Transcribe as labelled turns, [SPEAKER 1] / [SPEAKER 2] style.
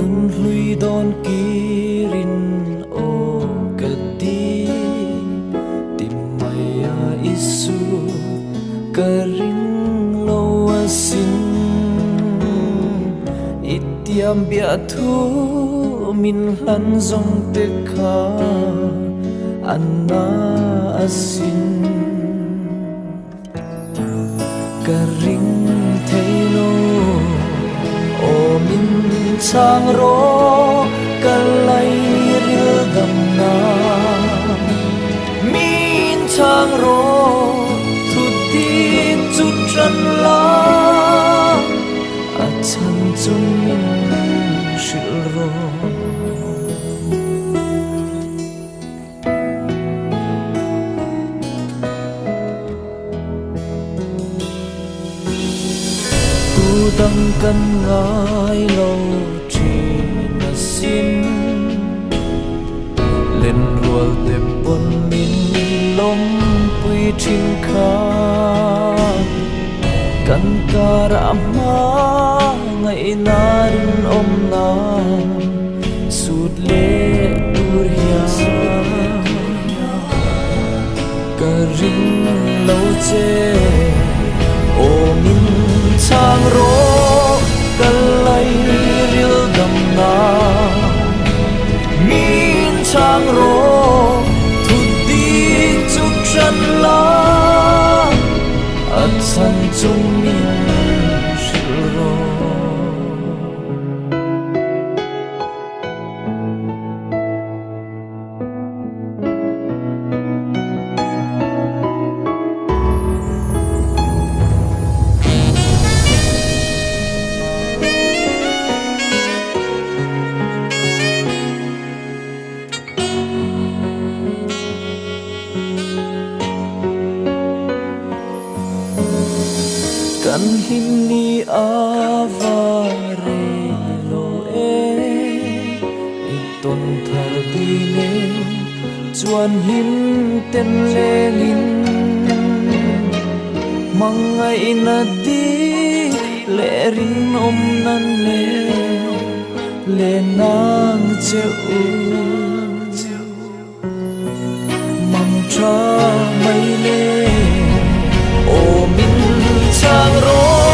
[SPEAKER 1] nun hlui don kirin o kati tim maya isu karing lo asin itiam bia thu min lan zong te kha anna asin karing thailo o min sang ro kalai ril dam na min sang ro thu ti chu tran la a chan chun min shil ro đăng căn ngái lâu chỉ là xin lên ruột để bồn min lom quy trình khá căn cả rạm má ngày na đến ôm na sụt lệ dur ya cả rinh lâu chê ô min sang ro kalai ril dam na min sang ro thu ti chu tran la at san chung min shil ro kan him ni avare lo iton thar di ne chuan him ten lengin mangai na di le rin om nan le nang cheu mang tra mai le o min sang ro